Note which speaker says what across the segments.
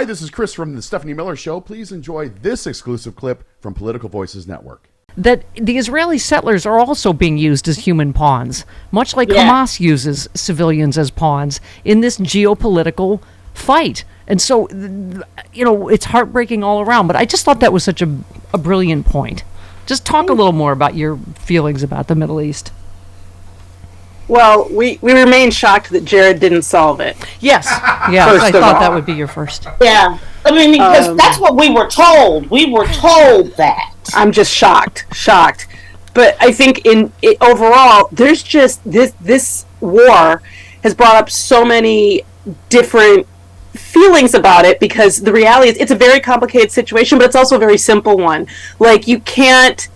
Speaker 1: Hi, this is Chris from the Stephanie Miller Show. Please enjoy this exclusive clip from Political Voices Network.
Speaker 2: That the Israeli settlers are also being used as human pawns, much like Hamas uses civilians as pawns in this geopolitical fight. And so, it's heartbreaking all around. But I just thought that was such a brilliant point. Just talk a little more about your feelings about the Middle East.
Speaker 3: Well, we remain shocked that Jared didn't solve it.
Speaker 2: Yes. Yeah, I thought that would be your first.
Speaker 4: Yeah. I mean, because that's what we were told. We were told that.
Speaker 3: I'm just shocked. But I think overall, there's just this war has brought up so many different feelings about it, because the reality is it's a very complicated situation, but it's also a very simple one. Like, we can't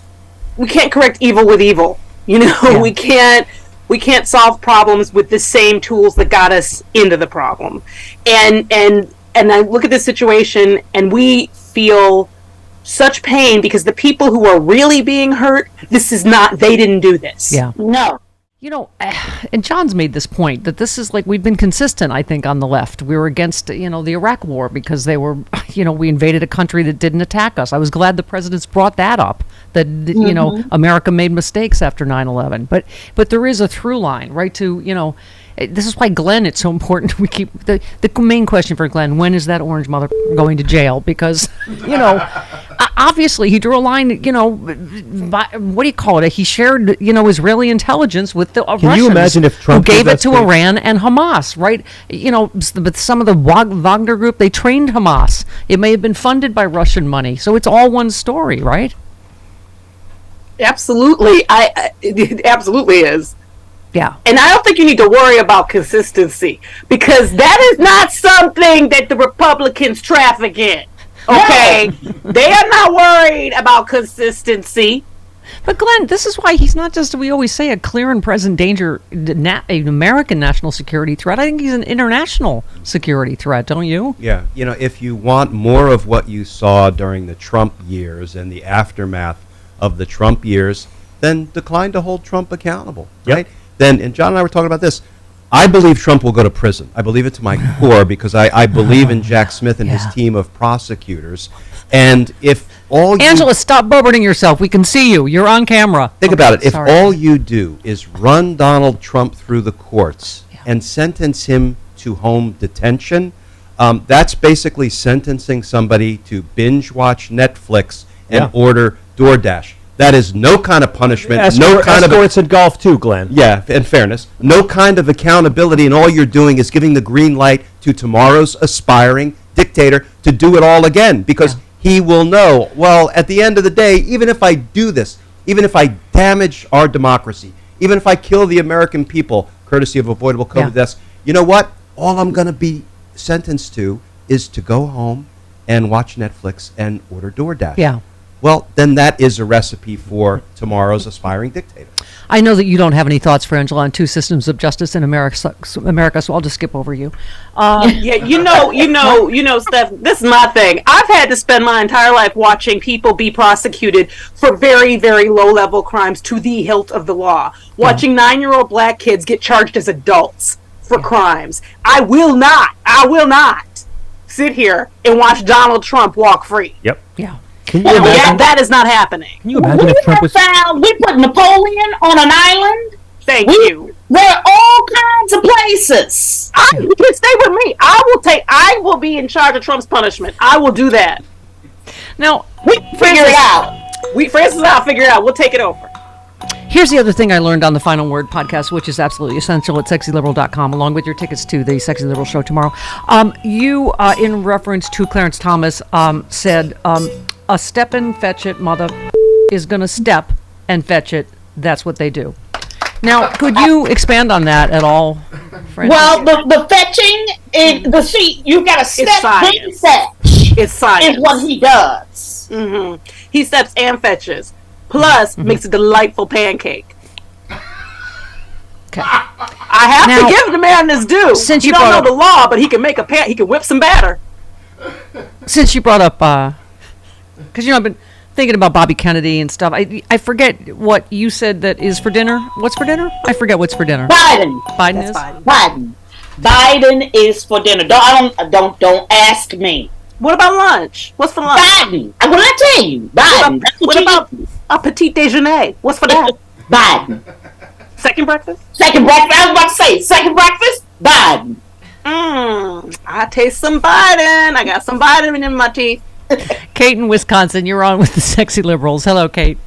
Speaker 3: correct evil with evil. We can't solve problems with the same tools that got us into the problem. And I look at this situation and we feel such pain because the people who are really being hurt, they didn't do this.
Speaker 2: Yeah.
Speaker 4: No.
Speaker 2: And John's made this point that this is like, we've been consistent, I think, on the left. We were against, the Iraq war because they were, we invaded a country that didn't attack us. I was glad the presidents brought that up, that, America made mistakes after 9/11. But there is a through line, right, to, this is why Glenn, it's so important. We keep the main question for Glenn: when is that orange mother going to jail? Because obviously he drew a line. What do you call it? He shared Israeli intelligence with the Russians.
Speaker 5: Can you imagine if Trump
Speaker 2: who gave it to Iran and Hamas? Right? But some of the Wagner group, they trained Hamas. It may have been funded by Russian money. So it's all one story, right?
Speaker 3: Absolutely, it absolutely is.
Speaker 2: Yeah.
Speaker 3: And I don't think you need to worry about consistency, because that is not something that the Republicans traffic in. Okay? They are not worried about consistency.
Speaker 2: But Glenn, this is why he's not just, we always say, a clear and present danger, an American national security threat. I think he's an international security threat, don't you?
Speaker 6: Yeah. If you want more of what you saw during the Trump years and the aftermath of the Trump years, then decline to hold Trump accountable, right? Then, and John and I were talking about this, I believe Trump will go to prison. I believe it to my core, because I believe in Jack Smith and his team of prosecutors. And if all
Speaker 2: Angela, stop boberting yourself. We can see you. You're on camera.
Speaker 6: Think about it. If all you do is run Donald Trump through the courts and sentence him to home detention, that's basically sentencing somebody to binge watch Netflix and order DoorDash. That is no kind of punishment, no kind of
Speaker 5: escorts in golf too, Glenn.
Speaker 6: Yeah, in fairness, no kind of accountability, and all you're doing is giving the green light to tomorrow's aspiring dictator to do it all again, because he will know, well, at the end of the day, even if I do this, even if I damage our democracy, even if I kill the American people, courtesy of avoidable COVID deaths, you know what? All I'm going to be sentenced to is to go home and watch Netflix and order DoorDash.
Speaker 2: Yeah.
Speaker 6: Well, then that is a recipe for tomorrow's aspiring dictator.
Speaker 2: I know that you don't have any thoughts, Frangela, on two systems of justice in America, so I'll just skip over you.
Speaker 3: Steph, this is my thing. I've had to spend my entire life watching people be prosecuted for very, very low-level crimes to the hilt of the law. Watching 9-year-old black kids get charged as adults for crimes. I will not sit here and watch Donald Trump walk free.
Speaker 5: Yep.
Speaker 2: Yeah.
Speaker 3: That is not happening.
Speaker 5: Can you imagine if Trump was...
Speaker 4: We put Napoleon on an island.
Speaker 3: Thank you.
Speaker 4: There are all kinds of places.
Speaker 3: You can stay with me. I will be in charge of Trump's punishment. I will do that.
Speaker 2: Now,
Speaker 4: we figure it out.
Speaker 3: Francis and I'll figure it out. We'll take it over.
Speaker 2: Here's the other thing I learned on the Final Word podcast, which is absolutely essential at sexyliberal.com, along with your tickets to the Sexy Liberal show tomorrow. You, in reference to Clarence Thomas, said, a step and fetch it mother is going to step and fetch it. That's what they do. Now, could you expand on that at all, Francis?
Speaker 4: Well, the fetching, you got to step and fetch.
Speaker 3: It's science.
Speaker 4: Is what he does.
Speaker 3: Mm-hmm. He steps and fetches. Plus, makes a delightful pancake.
Speaker 2: Okay.
Speaker 3: I have to give the man his due.
Speaker 2: Since
Speaker 3: you don't know the law, but he can make he can whip some batter.
Speaker 2: Since you brought up, because I've been thinking about Bobby Kennedy and stuff. I forget what you said that is for dinner. What's for dinner? I forget what's for dinner.
Speaker 4: Biden.
Speaker 2: Biden is?
Speaker 4: Biden. Biden is for dinner. Don't ask me.
Speaker 3: What about lunch? What's for lunch?
Speaker 4: Biden. I'm gonna tell you. Biden.
Speaker 3: What about a petit déjeuner? What's for that?
Speaker 4: Biden.
Speaker 3: Second breakfast?
Speaker 4: Second breakfast. I was about to say second breakfast. Biden.
Speaker 3: I taste some Biden. I got some Biden in my teeth.
Speaker 2: Kate in Wisconsin, you're on with the Sexy Liberals. Hello, Kate.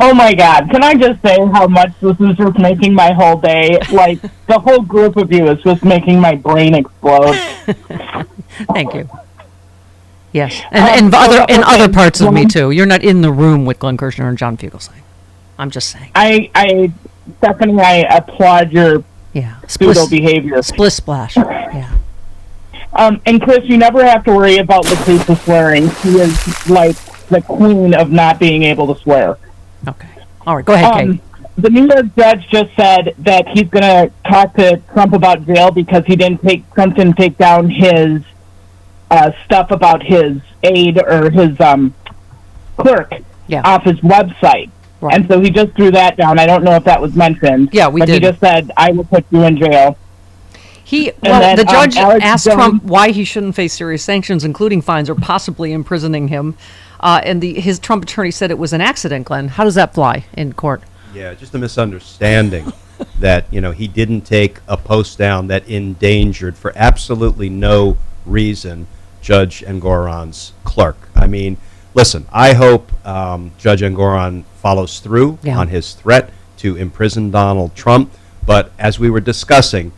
Speaker 7: Oh my God, can I just say how much this is just making my whole day? Like, the whole group of you is just making my brain explode.
Speaker 2: Thank you. Yes, and other parts of me too. You're not in the room with Glenn Kirschner and John Fugelsang. I'm just saying.
Speaker 7: Stephanie, I applaud your pseudo behavior.
Speaker 2: Splish splash. Yeah.
Speaker 7: And Chris, you never have to worry about Latricia swearing. She is like the queen of not being able to swear.
Speaker 2: Okay. All right. Go ahead, Kate.
Speaker 7: The New York judge just said that he's going to talk to Trump about jail because Trump didn't take down his stuff about his aide or his clerk off his website. Right. And so he just threw that down. I don't know if that was mentioned.
Speaker 2: Yeah, we did.
Speaker 7: He just said, I will put you in jail.
Speaker 2: The judge asked Trump why he shouldn't face serious sanctions, including fines or possibly imprisoning him. And his Trump attorney said it was an accident, Glenn. How does that fly in court?
Speaker 6: Yeah, just a misunderstanding that, he didn't take a post down that endangered for absolutely no reason Judge Engoron's clerk. I mean, listen, I hope Judge Engoron follows through on his threat to imprison Donald Trump. But as we were discussing,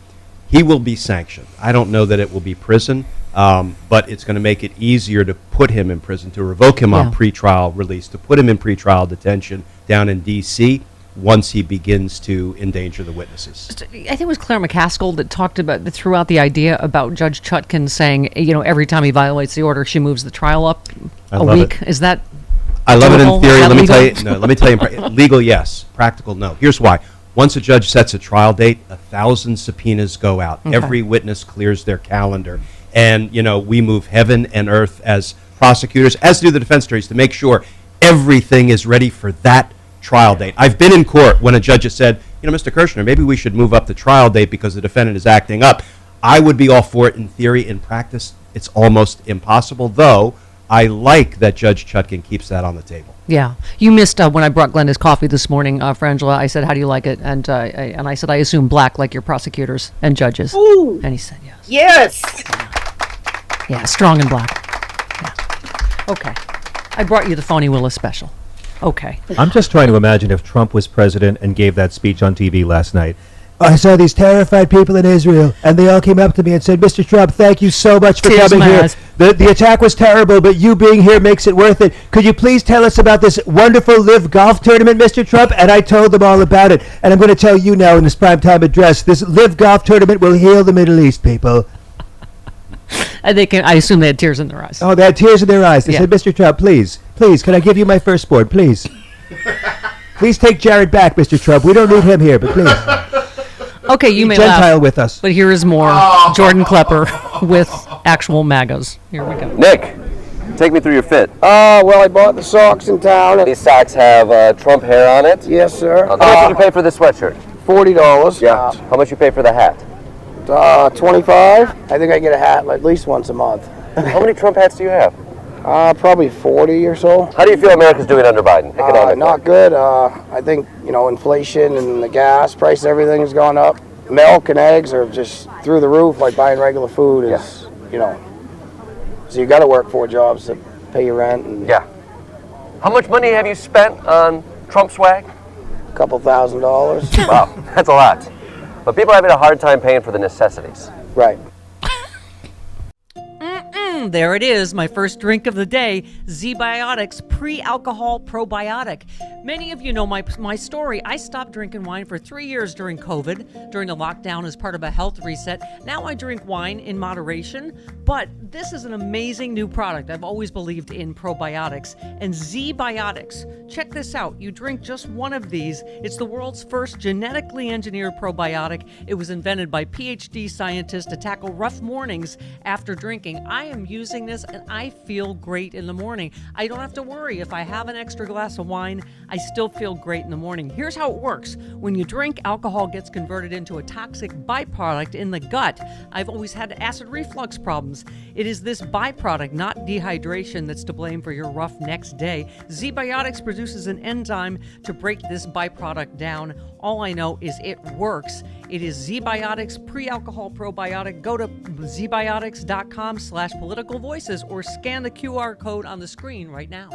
Speaker 6: he will be sanctioned. I don't know that it will be prison, but it's going to make it easier to put him in prison, to revoke him on pretrial release, to put him in pretrial detention down in D.C. once he begins to endanger the witnesses.
Speaker 2: I think it was Claire McCaskill that talked about, that threw out the idea about Judge Chutkan saying, every time he violates the order, she moves the trial up a week. Is that
Speaker 6: I love it in theory. Let me tell you, legal, yes. Practical, no. Here's why. Once a judge sets a trial date, 1,000 subpoenas go out. Okay. Every witness clears their calendar. And, we move heaven and earth as prosecutors, as do the defense attorneys, to make sure everything is ready for that trial date. I've been in court when a judge has said, Mr. Kirschner, maybe we should move up the trial date because the defendant is acting up. I would be all for it in theory. In practice, it's almost impossible, though I like that Judge Chutkan keeps that on the table.
Speaker 2: Yeah. You missed when I brought Glenn his coffee this morning, Frangela. I said, how do you like it? And I said, I assume black like your prosecutors and judges.
Speaker 3: Ooh.
Speaker 2: And he said, yes.
Speaker 3: Yes.
Speaker 2: Yeah, strong and black. Yeah. Okay. I brought you the Phony Willis special. Okay.
Speaker 5: I'm just trying to imagine if Trump was president and gave that speech on TV last night. I saw these terrified people in Israel, and they all came up to me and said, Mr. Trump, thank you so much for coming here. The attack was terrible, but you being here makes it worth it. Could you please tell us about this wonderful live golf tournament, Mr. Trump? And I told them all about it. And I'm going to tell you now in this primetime address, this live golf tournament will heal the Middle East, people.
Speaker 2: And I assume they had tears in their eyes.
Speaker 5: Oh, they had tears in their eyes. They said, Mr. Trump, please, can I give you my firstborn, please? Please take Jared back, Mr. Trump. We don't need him here, but please.
Speaker 2: Okay, you may
Speaker 5: Gentile
Speaker 2: laugh,
Speaker 5: with us.
Speaker 2: but here is more. Jordan Klepper with actual MAGAs. Here we go.
Speaker 8: Nick, take me through your fit.
Speaker 9: Well, I bought the socks in town.
Speaker 8: These socks have Trump hair on it?
Speaker 9: Yes, sir.
Speaker 8: How much did you pay for this sweatshirt?
Speaker 9: $40.
Speaker 8: Yeah. How much you pay for the hat?
Speaker 9: $25. I think I get a hat at least once a month.
Speaker 8: How many Trump hats do you have?
Speaker 9: Probably 40 or so.
Speaker 8: How do you feel America's doing under Biden? Economically?
Speaker 9: Not good. I think, inflation and the gas price, everything has gone up. Milk and eggs are just through the roof, like buying regular food is, So you got to work 4 jobs to pay your rent. And
Speaker 8: How much money have you spent on Trump swag?
Speaker 9: a couple $1,000.
Speaker 8: Wow, that's a lot. But people are having a hard time paying for the necessities.
Speaker 9: Right.
Speaker 2: There it is, my first drink of the day, Z-Biotics Pre-Alcohol Probiotic. Many of you know my story. I stopped drinking wine for 3 years during COVID, during the lockdown as part of a health reset. Now I drink wine in moderation, but this is an amazing new product. I've always believed in probiotics. And Z-Biotics, check this out. You drink just one of these. It's the world's first genetically engineered probiotic. It was invented by PhD scientists to tackle rough mornings after drinking. I am using this and I feel great in the morning. I don't have to worry if I have an extra glass of wine. I still feel great in the morning. Here's how it works. When you drink, alcohol gets converted into a toxic byproduct in the gut. I've always had acid reflux problems. It is this byproduct, not dehydration, that's to blame for your rough next day. Z-Biotics produces an enzyme to break this byproduct down. All I know is it works. It is Z-Biotics pre-alcohol probiotic. Go to zbiotics.com/politicalvoices or scan the QR code on the screen right now.